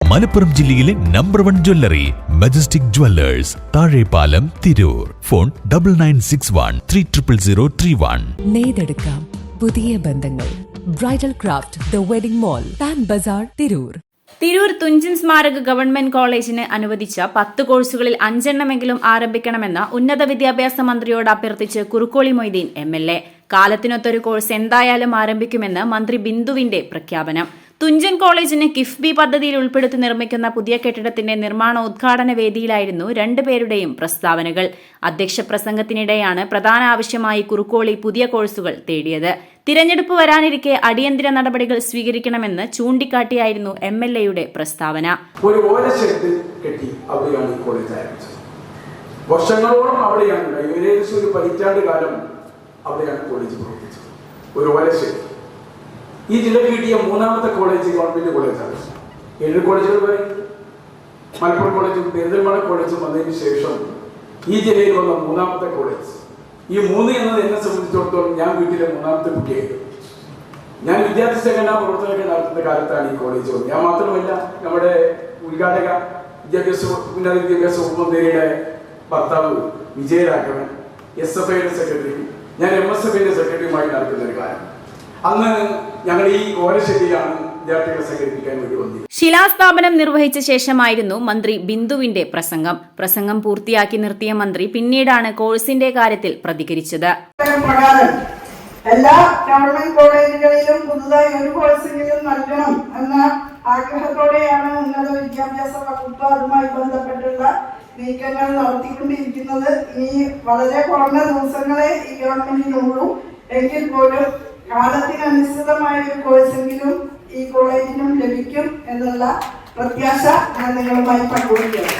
മലപ്പുറം ജില്ലയിലെ number 1 jewellery Majestic Jewellers, Thazhepalam, Tirur. Phone 9961300031. നെയ്തെടുക്കാം പുതിയ ബന്ധങ്ങൾ. Bridal Craft the Wedding Mall, Pan Bazar, Tirur. Tirur Thunchan സ്മാരക ഗവൺമെന്റ് കോളേജിന് അനുവദിച്ച 10 കോഴ്സുകളിൽ 5 എണ്ണമെങ്കിലും ആരംഭിക്കണമെന്ന് ഉന്നത വിദ്യാഭ്യാസ മന്ത്രിയോട് അഭ്യർത്ഥിച്ച് കുറുക്കോളി മൊയ്തീൻ MLA. കാലത്തിനൊത്തൊരു കോഴ്സ് എന്തായാലും ആരംഭിക്കുമെന്ന് മന്ത്രി ബിന്ദുവിന്റെ പ്രഖ്യാപനം. തുഞ്ചൻ കോളേജിന് കിഫ്ബി പദ്ധതിയിൽ ഉൾപ്പെടുത്തി നിർമ്മിക്കുന്ന പുതിയ കെട്ടിടത്തിന്റെ നിർമ്മാണോദ്ഘാടന വേദിയിലായിരുന്നു 2 പേരുടെയും പ്രസ്താവനകൾ. അധ്യക്ഷ പ്രസംഗത്തിനിടെയാണ് പ്രധാന ആവശ്യമായി കുറുക്കോളി പുതിയ കോഴ്സുകൾ തേടിയത്. തിരഞ്ഞെടുപ്പ് വരാനിരിക്കെ അടിയന്തര നടപടികൾ സ്വീകരിക്കണമെന്ന് ചൂണ്ടിക്കാട്ടിയായിരുന്നു MLAയുടെ പ്രസ്താവന. ഒരു ഓലഷെഡ് കെട്ടി അവിടെയാണ് ഈ കോളേജ് ആരംഭിച്ചത്. വർഷങ്ങളോളം അവിടെയാണ്, ഏകദേശം ഒരു 10 പതിറ്റാണ്ട് കാലം അവിടെയാണ് കോളേജ് പ്രവർത്തിച്ചത്. ഒരു ഓലഷെഡ്. ഈ ജില്ലയിൽ കിട്ടിയ 3ാമത്തെ കോളേജ് ഗവൺമെന്റ് കോളേജാണ്. 7 കോളേജുകൾ പറയും. മലപ്പുറം കോളേജും പെരിന്തൽമണ്ണ കോളേജും വന്നതിന് ശേഷം ഈ ജില്ലയിൽ വന്ന 3ാമത്തെ കോളേജ്. ഈ 3 എന്നത് എന്നെ സംബന്ധിച്ചിടത്തോളം ഞാൻ വീട്ടിലെ 3ാമത്തെ കുട്ടിയായിരുന്നു. ഞാൻ വിദ്യാർത്ഥി സംഘടനാ പ്രവർത്തനങ്ങൾ നടത്തുന്ന കാലത്താണ് ഈ കോളേജ് വന്നത്. ഞാൻ മാത്രമല്ല, നമ്മുടെ ഉദ്ഘാടക ഉന്നത വിദ്യാഭ്യാസ ഉപമന്ത്രിയുടെ ഭർത്താവ് വിജയരാഘവൻ SFIയുടെ സെക്രട്ടറി, ഞാൻ MSFന്റെ സെക്രട്ടറിയുമായി നടക്കുന്ന ഒരു കാലം. അന്ന് ഞങ്ങൾ ഈ ഓലശെട്ടിയിലാണ് വിദ്യാർത്ഥികളെ സംഘടിപ്പിക്കാൻ വേണ്ടി വന്നത്. ശിലാസ്ഥാപനം നിർവഹിച്ച ശേഷമായിരുന്നു മന്ത്രി ബിന്ദുവിന്റെ പ്രസംഗം പൂർത്തിയാക്കി നിർത്തിയ മന്ത്രി പിന്നീടാണ് കോഴ്സിന്റെ കാര്യത്തിൽ പ്രതികരിച്ചത്. എല്ലാ ഗവൺമെന്റ് കോളേജുകളിലും പുതുതായി ഒരു കോഴ്സെങ്കിലും നൽകണം എന്ന ആഗ്രഹത്തോടെയാണ് ഉന്നത വിദ്യാഭ്യാസ വകുപ്പ് അതുമായി ബന്ധപ്പെട്ടുള്ള നീക്കങ്ങൾ നടത്തിക്കൊണ്ടിരിക്കുന്നത്. ഇനി വളരെ കുറഞ്ഞ ദിവസങ്ങളെ ഈ ഗവൺമെന്റിനുള്ളൂ. എങ്കിൽ പോലും കാലത്തിനനുസൃതമായ ഒരു കോഴ്സെങ്കിലും ഈ കോളേജിനും ലഭിക്കും എന്നുള്ള പ്രത്യാശ ഞാൻ നിങ്ങളുമായി പങ്കുവയ്ക്കുന്നു.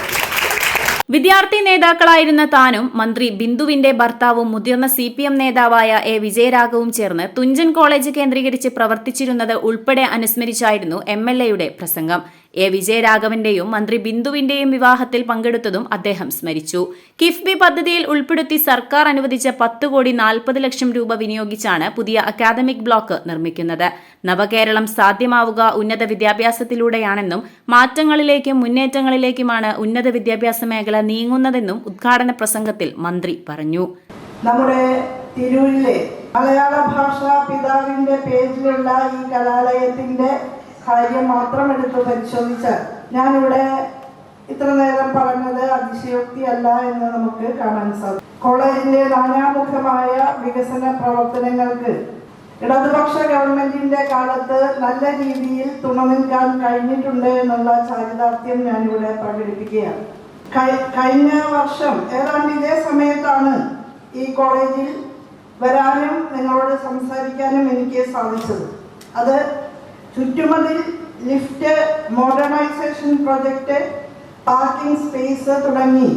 വിദ്യാർത്ഥി നേതാക്കളായിരുന്ന താനും മന്ത്രി ബിന്ദുവിന്റെ ഭർത്താവും മുതിർന്ന CPM നേതാവായ A. വിജയരാഘവും ചേർന്ന് തുഞ്ചൻ കോളേജ് കേന്ദ്രീകരിച്ച് പ്രവർത്തിച്ചിരുന്നത് ഉൾപ്പെടെ അനുസ്മരിച്ചായിരുന്നു MLAയുടെ പ്രസംഗം. A. വിജയരാഘവന്റെയും മന്ത്രി ബിന്ദുവിന്റെയും വിവാഹത്തിൽ പങ്കെടുത്തതും അദ്ദേഹം സ്മരിച്ചു. കിഫ്ബി പദ്ധതിയിൽ ഉൾപ്പെടുത്തി സർക്കാർ അനുവദിച്ച 10,40,00,000 രൂപ വിനിയോഗിച്ചാണ് പുതിയ അക്കാദമിക് ബ്ലോക്ക് നിർമ്മിക്കുന്നത്. നവകേരളം സാധ്യമാവുക ഉന്നത വിദ്യാഭ്യാസത്തിലൂടെയാണെന്നും മാറ്റങ്ങളിലേക്കും മുന്നേറ്റങ്ങളിലേക്കുമാണ് ഉന്നത വിദ്യാഭ്യാസ മേഖല നീങ്ങുന്നതെന്നും ഉദ്ഘാടന പ്രസംഗത്തിൽ മന്ത്രി പറഞ്ഞു. നമ്മുടെ തിരൂരിലെ മലയാള ഭാഷാ പിതാവിന്റെ പേജിലുള്ള ഈ കലാലയത്തിന്റെ കാര്യം മാത്രം എടുത്ത് പരിശോധിച്ചാൽ ഞാനിവിടെ ഇത്ര നേരം പറഞ്ഞത് അതിശയോക്തിയല്ല എന്ന് നമുക്ക് കാണാൻ സാധിക്കും. കോളേജിന്റെ നാനാമുഖമായ വികസന പ്രവർത്തനങ്ങൾക്ക് ഇടതുപക്ഷ ഗവൺമെന്റിന്റെ കാലത്ത് നല്ല രീതിയിൽ തുണനിൽക്കാൻ കഴിഞ്ഞിട്ടുണ്ട് എന്നുള്ള ചാരിതാർത്ഥ്യം ഞാനിവിടെ പ്രകടിപ്പിക്കുകയാണ്. കഴിഞ്ഞ വർഷം ഏതാണ്ട് ഇതേ സമയത്താണ് ഈ കോളേജിൽ വരാനും നിങ്ങളോട് സംസാരിക്കാനും എനിക്ക് സാധിച്ചത്. അത് ചുറ്റുമതിൽ, lift, modernisation project, parking space തുടങ്ങി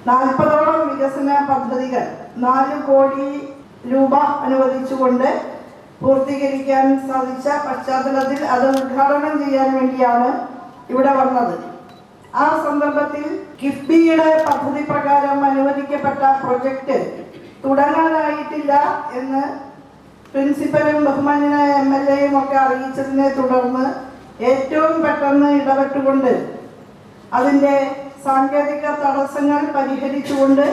40ഓളം വികസന പദ്ധതികൾ 4 കോടി രൂപ അനുവദിച്ചുകൊണ്ട് പൂർത്തീകരിക്കാൻ സാധിച്ച പശ്ചാത്തലത്തിൽ അത് ഉദ്ഘാടനം ചെയ്യാൻ വേണ്ടിയാണ് ഇവിടെ വന്നത്. ആ സന്ദർഭത്തിൽ കിഫ്ബിയുടെ പദ്ധതി പ്രകാരം അനുവദിക്കപ്പെട്ട പ്രൊജക്ട് തുടങ്ങാനായിട്ടില്ല എന്ന് പ്രിൻസിപ്പലും ബഹുമാന്യനായ MLAയും ഒക്കെ അറിയിച്ചതിനെ തുടർന്ന് ഏറ്റവും പെട്ടെന്ന് ഇടപെട്ടുകൊണ്ട് അതിൻ്റെ സാങ്കേതിക തടസ്സങ്ങൾ പരിഹരിച്ചുകൊണ്ട്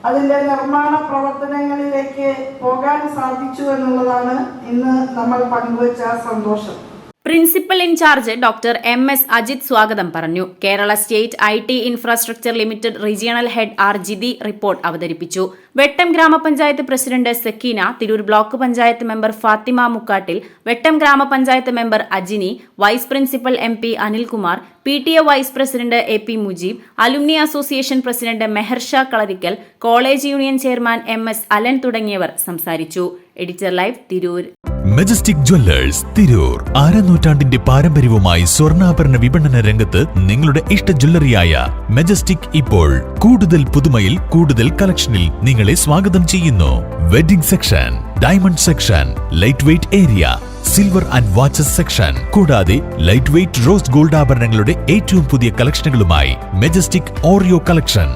അതിൻ്റെ നിർമ്മാണ പ്രവർത്തനങ്ങളിലേക്ക് പോകാൻ സാധിച്ചു എന്നുള്ളതാണ് ഇന്ന് നമ്മൾ പങ്കുവച്ച സന്തോഷം. Principal in-charge doctor MS Ajith സ്വാഗതം പറഞ്ഞു. Kerala state IT infrastructure limited regional head R. Jithi report അവതരിപ്പിച്ചു. വെട്ടം ഗ്രാമപഞ്ചായത്ത് president Sakkeena, Tirur block panchayat member Fathima Mukkattil, Vettam ഗ്രാമപഞ്ചായത്ത് member Ajini, vice principal MP Anilkumar, PTA vice president AP Mujeeb, alumni association president Meharsha Kalarikkal, college union chairman MS Alan തുടങ്ങിയവർ സംസാരിച്ചു. Editor live, Tirur. Majestic jewellers, Tirur. 6 നൂറ്റാണ്ടിന്റെ പാരമ്പര്യവുമായി സ്വർണ്ണാഭരണ വിപണന രംഗത്ത് നിങ്ങളുടെ ഇഷ്ട ജ്വല്ലറിയായ മെജസ്റ്റിക് ഇപ്പോൾ കൂടുതൽ പുതുമയിൽ കൂടുതൽ കളക്ഷനിൽ നിങ്ങളെ സ്വാഗതം ചെയ്യുന്നു. Wedding section, diamond section, light weight area, silver and watches section, കൂടാതെ ലൈറ്റ് വെയ്റ്റ് റോസ് ഗോൾഡ് ആഭരണങ്ങളുടെ ഏറ്റവും പുതിയ കളക്ഷനുകളുമായി മെജസ്റ്റിക് ഓറിയോ കളക്ഷൻ.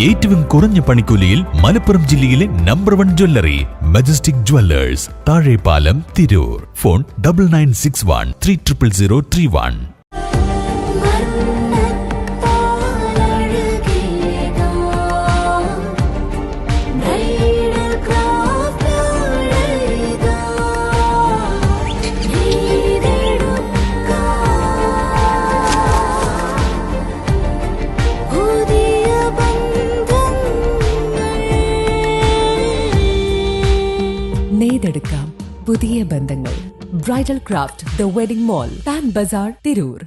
ഏറ്റവും കുറഞ്ഞ പണിക്കൂലിയിൽ മലപ്പുറം ജില്ലയിലെ number 1 jewellery Majestic Jewellers, Thazhepalam, Tirur. Phone 9961300031. വീണ്ടെടുക്കാം പുതിയ ബന്ധങ്ങൾ. Bridal Craft the Wedding Mall, Pan Bazar, Tirur.